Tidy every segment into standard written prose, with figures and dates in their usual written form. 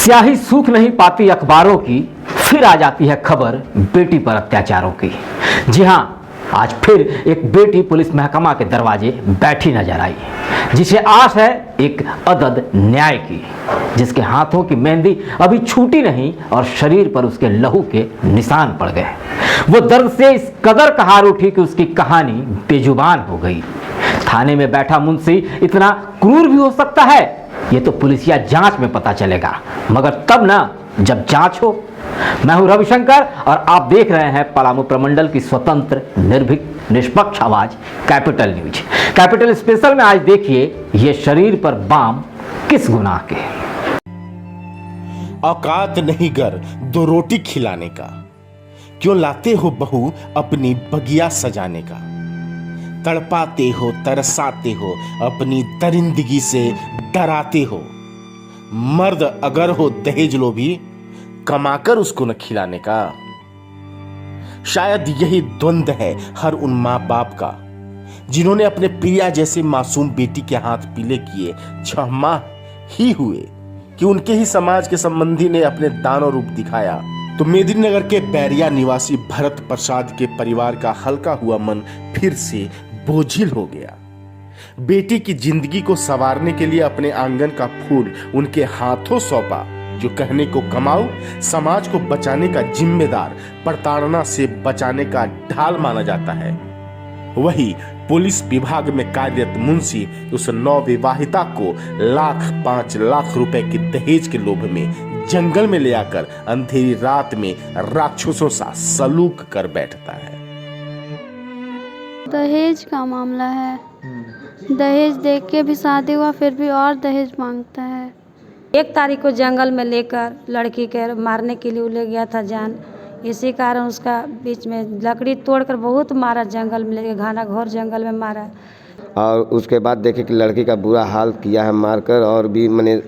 स्याही सूख नहीं पाती अखबारों की, फिर आ जाती है खबर बेटी पर अत्याचारों की। जी हां, आज फिर एक बेटी पुलिस महकमा के दरवाजे बैठी नजर आई, जिसे आस है एक अदद न्याय की, जिसके हाथों की मेहंदी अभी छूटी नहीं और शरीर पर उसके लहू के निशान पड़ गए। वो दर्द से इस कदर कहार उठी कि उसकी कहानी बेजुबान हो गई। थाने में बैठा मुंशी इतना क्रूर भी हो सकता है, ये तो पुलिसिया जांच में पता चलेगा, मगर तब ना जब जांच हो। मैं हूं रविशंकर और आप देख रहे हैं पलामू प्रमंडल की स्वतंत्र, निर्भीक, निष्पक्ष आवाज कैपिटल न्यूज। कैपिटल स्पेशल में आज देखिए ये शरीर पर बाम किस गुनाह के। औकात नहीं घर दो रोटी खिलाने का, क्यों लाते हो बहू अपनी बगिया सजाने का। तड़पाते हो, तरसाते हो, अपनी दरिंदगी से डराते हो। मर्द अगर हो दहेज लोभी, कमाकर उसको न खिलाने का। शायद यही द्वंद्व है हर उन माँ बाप का, जिन्होंने अपने प्रिया जैसे मासूम बेटी के हाथ पीले किए 6 माह ही हुए कि उनके ही समाज के संबंधी ने अपने दानव रूप दिखाया, तो मेदिनीनगर के बैरिया निवासी भरत प्रसाद के परिवार का हल्का हुआ मन फिर से बोझिल हो गया। बेटी की जिंदगी को संवारने के लिए अपने आंगन का फूल उनके हाथों सौंपा, जो कहने को कमाऊ, समाज को बचाने का जिम्मेदार, प्रताड़ना से बचाने का ढाल माना जाता है। वही पुलिस विभाग में कार्यरत मुंशी उस नवविवाहिता को 5 लाख रुपए के दहेज के लोभ में जंगल में ले आकर अंधेरी रात में राक्षसों सा सलूक कर बैठता है। दहेज का मामला है। दहेज देख के भी शादी हुआ, फिर भी और दहेज मांगता है। 1 तारीख को जंगल में लेकर लड़की के मारने के लिए ले गया था जान। इसी कारण उसका बीच में लकड़ी तोड़कर बहुत मारा, जंगल में लेके घना घोर जंगल में मारा। और उसके बाद देखे कि लड़की का बुरा हाल किया है मारकर, और भी मैंने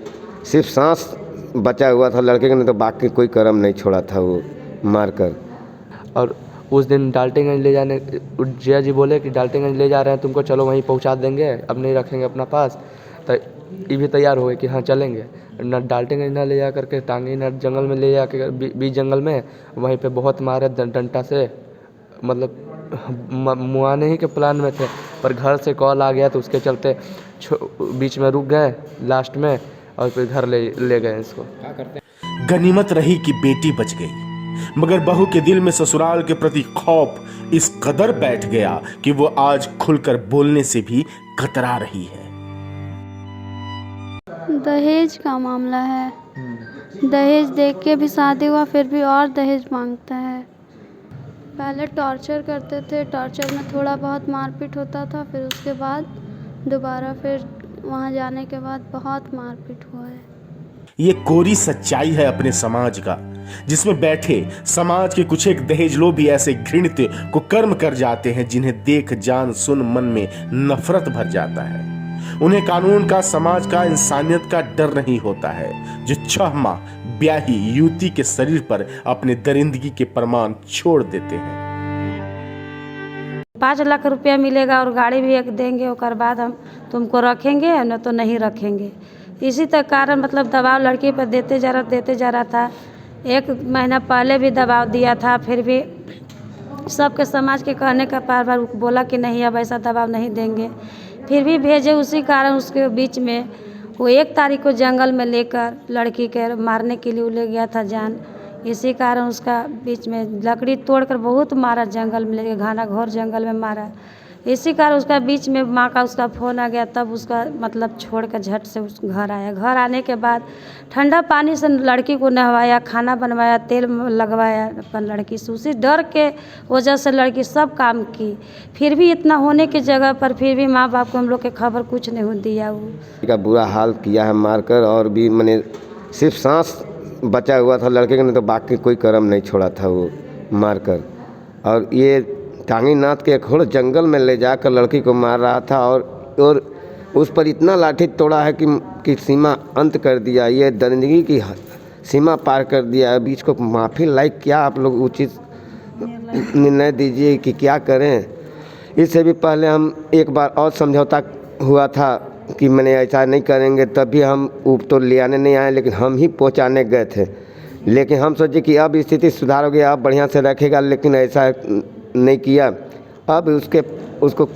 सिर्फ सांस बचा हुआ था लड़के का, नहीं तो बाकी कोई कर्म नहीं छोड़ा था वो मारकर। और उस दिन डाल्टनगंज ले जाने, जिया जी बोले कि डाल्टनगंज ले जा रहे हैं तुमको, चलो वहीं पहुंचा देंगे, अब नहीं रखेंगे अपना पास। तो ये भी तैयार हो गए कि हाँ चलेंगे। न डाल्टनगंज ना ले जा करके टांगी न जंगल में ले जाकर बीच जंगल में वहीं पे बहुत मारे डंडा से, मतलब मुआने ही के प्लान में थे, पर घर से कॉल आ गया तो उसके चलते बीच में रुक गए लास्ट में, और फिर घर ले गए इसको। गनीमत रही कि बेटी बच गई, मगर बहू के दिल में ससुराल के प्रति खौफ इस कदर बैठ गया कि वो आज खुलकर बोलने से भी कतरा रही है। दहेज का मामला है। दहेज देख के भी शादी हुआ, फिर भी और दहेज मांगता है। पहले टॉर्चर करते थे, टॉर्चर में थोड़ा बहुत मारपीट होता था, फिर उसके बाद दोबारा फिर वहाँ जाने के बाद बहुत मारपीट हुआ है। ये कोरी सच्चाई है अपने समाज का, जिसमें बैठे समाज के कुछ एक दहेज लोग भी ऐसे घृणित कुकर्म कर जाते हैं जिन्हें देख जान सुन मन में नफरत भर जाता है। उन्हें कानून का, समाज का, इंसानियत का डर नहीं होता है, जो 6 माह ब्याही युवती के शरीर पर अपने दरिंदगी के प्रमाण छोड़ देते हैं। 5 लाख रुपया मिलेगा और गाड़ी भी एक देंगे, उसके बाद हम तुमको रखेंगे, न तो नहीं रखेंगे। इसी तक कारण मतलब दबाव लड़की पर देते जा रहा था। 1 महीना पहले भी दबाव दिया था, फिर भी सबके समाज के कहने का बार बोला कि नहीं अब ऐसा दबाव नहीं देंगे, फिर भी भेजे। उसी कारण उसके बीच में वो 1 तारीख को जंगल में लेकर लड़की के मारने के लिए ले गया था जान। इसी कारण उसका बीच में लकड़ी तोड़कर बहुत मारा, जंगल में लेके घना घोर जंगल में मारा। इसी कारण उसका बीच में माँ का उसका फ़ोन आ गया, तब उसका मतलब छोड़ कर झट से उस घर आया। घर आने के बाद ठंडा पानी से लड़की को नहवाया, खाना बनवाया, तेल लगवाया अपन लड़की से। उसी डर के वजह से लड़की सब काम की, फिर भी इतना होने की जगह पर फिर भी माँ बाप को हम लोग के खबर कुछ नहीं दिया। वो का बुरा हाल किया है मारकर, और भी मैंने सिर्फ सांस बचा हुआ था लड़के का, नहीं तो बाकी कोई कर्म नहीं छोड़ा था वो मारकर। और ये टांगी नाथ के एक और जंगल में ले जाकर लड़की को मार रहा था, और उस पर इतना लाठी तोड़ा है कि सीमा अंत कर दिया, ये दरिंदगी की सीमा पार कर दिया है। बीच को माफ़ी लायक क्या आप लोग उचित निर्णय दीजिए कि क्या करें। इससे भी पहले हम एक बार और समझौता हुआ था कि मैंने ऐसा नहीं करेंगे, तभी हम ऊप तो ले आने नहीं आए, लेकिन हम ही पहुंचाने गए थे। लेकिन हम सोचे कि अब स्थिति सुधार हो गया, अब बढ़िया से रखेगा, लेकिन ऐसा नहीं किया। अब उसको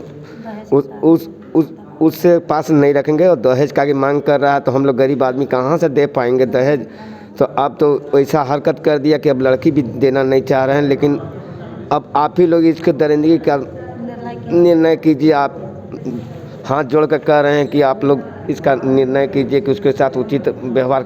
उससे पास नहीं रखेंगे, और दहेज का भी मांग कर रहा है, तो हम लोग गरीब आदमी कहाँ से दे पाएंगे दहेज। तो अब तो ऐसा हरकत कर दिया कि अब लड़की भी देना नहीं चाह रहे हैं। लेकिन अब आप ही लोग इसके दरिंदगी का निर्णय कीजिए। आप हाथ जोड़ कर कह रहे हैं कि आप लोग इसका निर्णय कीजिए कि उसके साथ उचित व्यवहार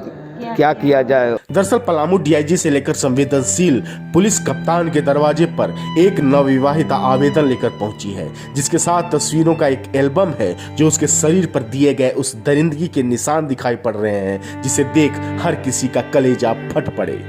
क्या किया जाए। दरअसल पलामू डीआईजी से लेकर संवेदनशील पुलिस कप्तान के दरवाजे पर एक नवविवाहिता आवेदन लेकर पहुंची है, जिसके साथ तस्वीरों का एक एल्बम है, जो उसके शरीर पर दिए गए उस दरिंदगी के निशान दिखाई पड़ रहे हैं, जिसे देख हर किसी का कलेजा फट पड़े।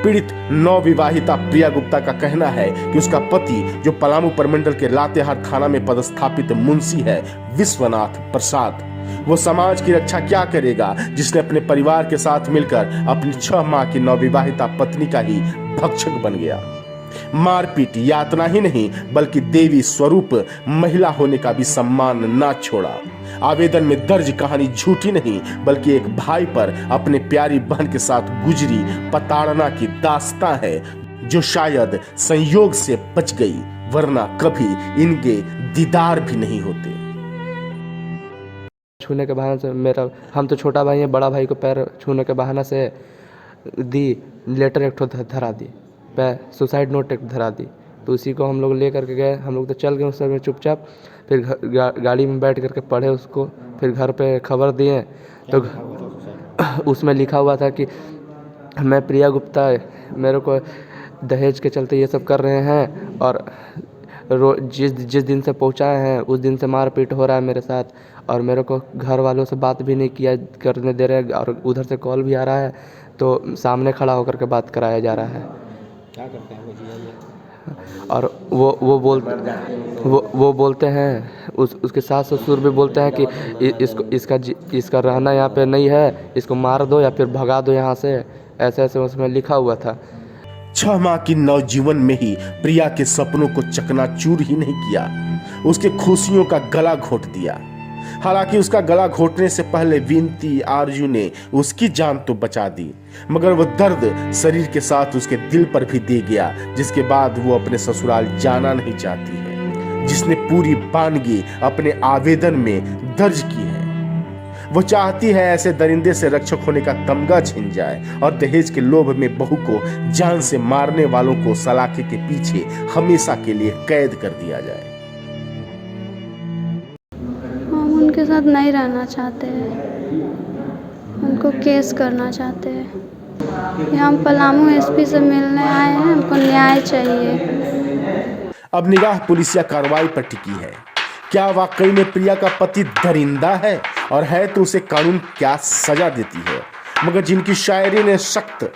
पीड़ित नवविवाहिता प्रिया गुप्ता का कहना है कि उसका पति, जो पलामू प्रमंडल के लातेहार थाना में पदस्थापित मुंशी है विश्वनाथ प्रसाद, वो समाज की रक्षा क्या करेगा, जिसने अपने परिवार के साथ मिलकर अपनी 6 माह की नवविवाहिता पत्नी का ही भक्षक बन गया। मारपीट यातना ही नहीं, बल्कि देवी स्वरूप महिला होने का भी सम्मान ना छोड़ा। आवेदन में दर्ज कहानी झूठी नहीं, बल्कि एक भाई पर अपने प्यारी बहन के साथ गुजरी प्रताड़ना की दास्तां है, जो शायद संयोग से बच गई, वरना कभी इनके दीदार भी नहीं होते। छूने के बहाने से हम तो छोटा भाई है, बड़ा भाई को पैर छूने के बहाने से लेटर एक धरा दी, सुसाइड नोट एक धरा दी। तो उसी को हम लोग ले करके गए, हम लोग तो चल गए उस समय चुपचाप। फिर गाड़ी में बैठ करके पढ़े उसको, फिर घर पे खबर दिए तो उसमें लिखा हुआ था कि मैं प्रिया गुप्ता, मेरे को दहेज के चलते ये सब कर रहे हैं, और जिस दिन से पहुँचाए हैं उस दिन से मारपीट हो रहा है मेरे साथ, और मेरे को घर वालों से बात भी नहीं किया करने दे रहे, और उधर से कॉल भी आ रहा है, तो सामने खड़ा होकर के बात कराया जा रहा है। क्या करते हैं वो? और वो बोलते हैं, उसके सास ससुर भी बोलते हैं कि इसका रहना यहाँ पे नहीं है, इसको मार दो या फिर भगा दो यहाँ से, ऐसे ऐसे उसमें लिखा हुआ था। 6 माह की नवजीवन में ही प्रिया के सपनों को चकनाचूर ही नहीं किया, उसके खुशियों का गला घोट दिया। हालांकि उसका गला घोटने से पहले विनती आरजू ने उसकी जान तो बचा दी, मगर वो दर्द शरीर के साथ उसके दिल पर भी दे गया, जिसके बाद वो अपने ससुराल जाना नहीं चाहती है, जिसने पूरी बानगी अपने आवेदन में दर्ज की है। वो चाहती है ऐसे दरिंदे से रक्षक होने का तमगा छिन जाए, और दहेज के लोभ में बहू को जान से मारने वालों को सलाखे के पीछे हमेशा के लिए कैद कर दिया जाए। हम उनके साथ नहीं रहना चाहते हैं, उनको केस करना चाहते हैं। हम पलामू एसपी से मिलने आए हैं, हमको न्याय चाहिए। अब निगाह पुलिसिया कार्रवाई पर टिकी है। क्या वाकई में प्रिया का पति दरिंदा है, और है तो उसे कानून क्या सजा देती है। मगर जिनकी शायरी ने सख्त,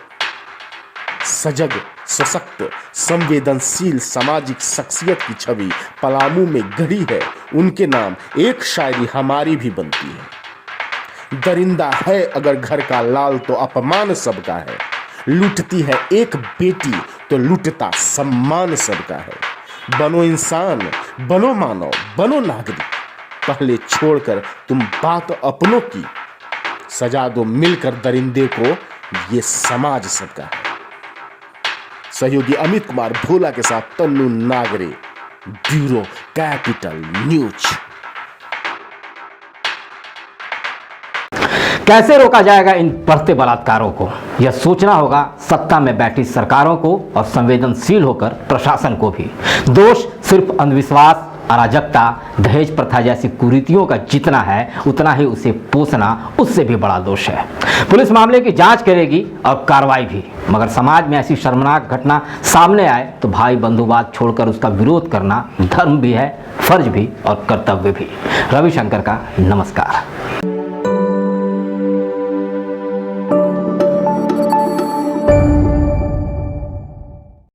सजग, सशक्त, संवेदनशील सामाजिक शख्सियत की छवि पलामू में गढ़ी है, उनके नाम एक शायरी हमारी भी बनती है। दरिंदा है अगर घर का लाल तो अपमान सबका है, लूटती है एक बेटी तो लूटता सम्मान सबका है। बनो इंसान, बनो मानव, बनो नागरिक, पहले छोड़कर तुम बात अपनों की, सजा दो मिलकर दरिंदे को, ये समाज सबका है। सहयोगी अमित कुमार भोला के साथ Tannu Nagare, bureau capital news. कैसे रोका जाएगा इन बढ़ते बलात्कारों को, यह सोचना होगा सत्ता में बैठी सरकारों को और संवेदनशील होकर प्रशासन को भी। दोष सिर्फ अंधविश्वास, अराजकता, दहेज प्रथा जैसी कुरीतियों का जितना है, उतना ही उसे पोसना उससे भी बड़ा दोष है। पुलिस मामले की जांच करेगी और कार्रवाई भी, मगर समाज में ऐसी शर्मनाक घटना सामने आए तो भाई बंधुवाद छोड़कर उसका विरोध करना धर्म भी है, फर्ज भी और कर्तव्य भी। रविशंकर का नमस्कार।